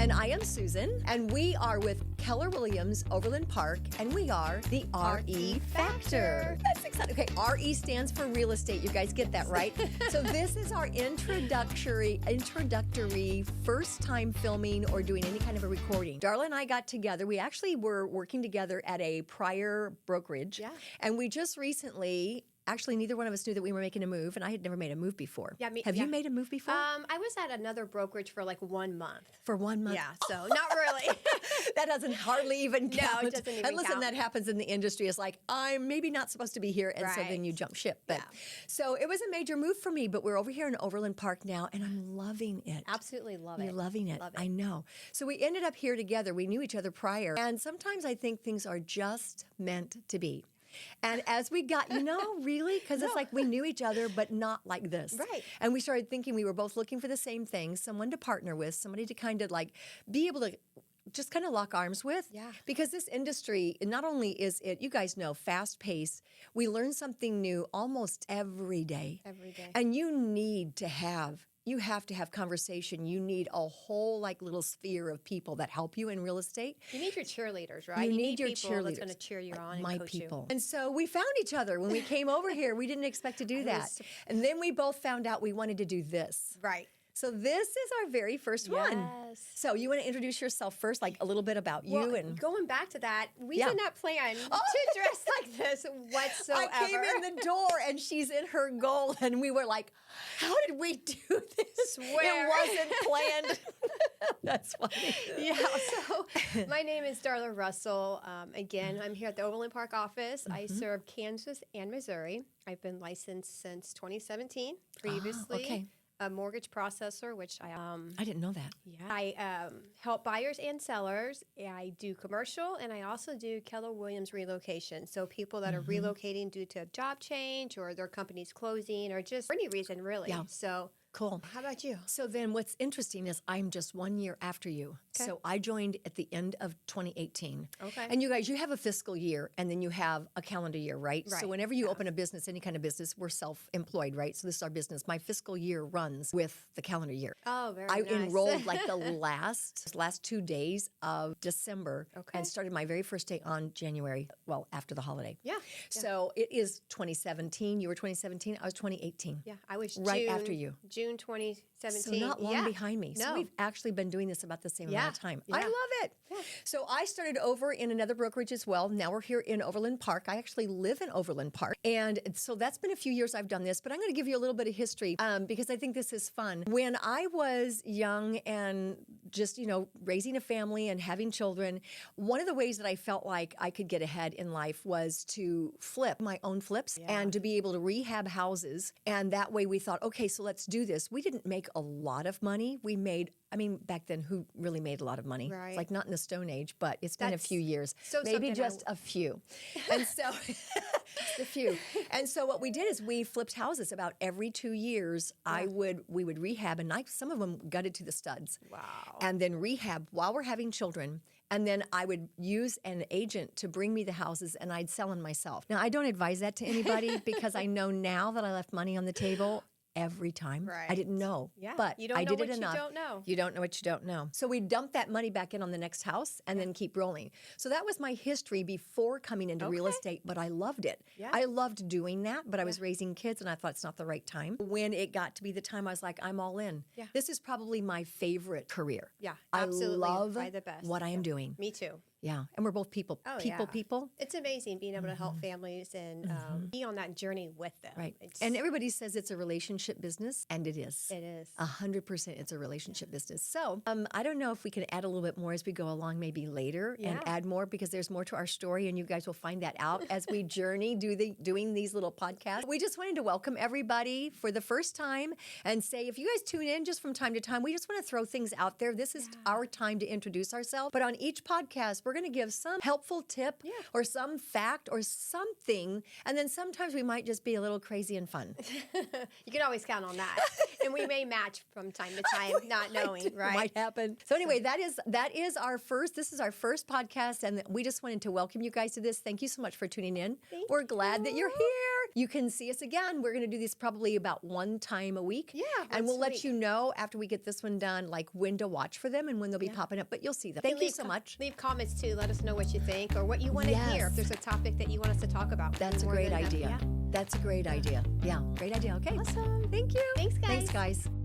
And I am Susan, and we are with Keller Williams Overland Park, and we are the RE Factor. That's exciting. Okay, RE stands for real estate. You guys get that, right? So this is our introductory first time filming or doing any kind of a recording. Darla and I got together. We actually were working together at a prior brokerage. Yeah. And we just recently, actually, neither one of us knew that we were making a move, and I had never made a move before. Yeah, Have you made a move before? I was at another brokerage for like 1 month. For 1 month? Yeah, so not really. That doesn't hardly even count. No, it doesn't even And listen, count. that happens in the industry. It's like, I'm maybe not supposed to be here, and so then Right. you jump ship. But Yeah. So it was a major move for me, but we're over here in Overland Park now, and I'm loving it. Absolutely love it. You're loving it. Love it. I know. So we ended up here together. We knew each other prior. And sometimes I think things are just meant to be. And as we got, really? Because it's like we knew each other, but not like this. Right. And we started thinking we were both looking for the same thing, someone to partner with, somebody to kind of like be able to just kind of lock arms with. Yeah. Because this industry, not only is it, you guys know, fast paced, we learn something new almost every day. Every day. And you have to have conversation. You need a whole like little sphere of people that help you in real estate. You need your cheerleaders, right? You need your people cheerleaders. that's going to cheer you on and My coach people. you. And so we found each other when we came over here. We didn't expect to do that. was- And then we both found out we wanted to do this. Right. So this is our very first one. Yes. So you want to introduce yourself first, like a little bit about you Well, and going back to that, we Yeah. did not plan to dress like this whatsoever. I came in the door and she's in her gold and we were like, how did we do this? Swear. It wasn't planned. That's funny. Yeah, so my name is Darla Russell. Again, I'm here at the Overland Park office. I serve Kansas and Missouri. I've been licensed since 2017. Previously, okay. a mortgage processor, which I didn't know that. I help buyers and sellers. I do commercial, and I also do Keller Williams relocation. So people that are relocating due to a job change or their company's closing or just for any reason, really. Yeah. So Cool. how about you? So then what's interesting is I'm just 1 year after you. Okay. So I joined at the end of 2018. Okay. And you guys, you have a fiscal year and then you have a calendar year, right? So Right, whenever you open a business, any kind of business, we're self-employed, right? So this is our business. My fiscal year runs with the calendar year. Oh, very I nice. enrolled like the last 2 days of December Okay. and started my very first day on January, well, after the holiday. Yeah. So it is 2017. You were 2017. I was 2018. Yeah, I was Right June, after you. June 2017. So not long Yeah. behind me. So No. we've actually been doing this about the same amount of time. Yeah. I love it. So I started over in another brokerage as well. Now we're here in Overland Park. I actually live in Overland Park. And so that's been a few years I've done this, but I'm going to give you a little bit of history because I think this is fun. When I was young and just, raising a family and having children, one of the ways that I felt like I could get ahead in life was to flip my own flips and to be able to rehab houses. And that way we thought, okay, so let's do this. We didn't make a lot of money. We made, back then, who really made a lot of money? Right. It's like not in the Stone Age, but it's been a That's few years. so Maybe something just a few. And so, just a few. And so what we did is we flipped houses about every 2 years. We would rehab, and some of them gutted to the studs. Wow. And then rehab while we're having children. And then I would use an agent to bring me the houses and I'd sell them myself. Now, I don't advise that to anybody because I know now that I left money on the table every time. I Right. didn't know. Yeah. But You don't I know did what it you enough. don't know. You don't know what you don't know. So we dumped that money back in on the next house and then keep rolling. So that was my history before coming into real Okay. estate, but I loved it. Yeah. I loved doing that, but I was raising kids and I thought it's not the right time. When it got to be the time, I was like, I'm all in. Yeah. This is probably my favorite career. Yeah, I absolutely. love By the best. what I am doing. Me too. Yeah. And we're both people. Oh, people, yeah. people. It's amazing being able to help families and be on that journey with them. Right. It's, And everybody says it's a relationship business, and it is. it is. 100% it's a relationship business. So I don't know if we can add a little bit more as we go along, maybe later, and Yeah. add more because there's more to our story, and you guys will find that out as we journey doing these little podcasts. We just wanted to welcome everybody for the first time and say, if you guys tune in just from time to time, we just want to throw things out there. This is our time to introduce ourselves. But on each podcast, we're going to give some helpful tip or some fact or something, and then sometimes we might just be a little crazy and fun. You can always count on that. And we may match from time to time, not knowing, right? Might happen. So anyway, this is our first podcast, and we just wanted to welcome you guys to this. Thank you so much for tuning in. We're glad that you're here. You can see us again. We're going to do these probably about one time a week. Yeah, And once we'll a let week. you know after we get this one done, like when to watch for them and when they'll be popping up, but you'll see them. Thank you Leave so co- much. Leave comments too. Let us know what you think or what you want to hear. If Yes. there's a topic that you want us to talk about. That's a More great than happy. idea. Yeah. That's a great idea. Yeah, great idea. Okay. Awesome. Thank you. Thanks, guys. Thanks, guys.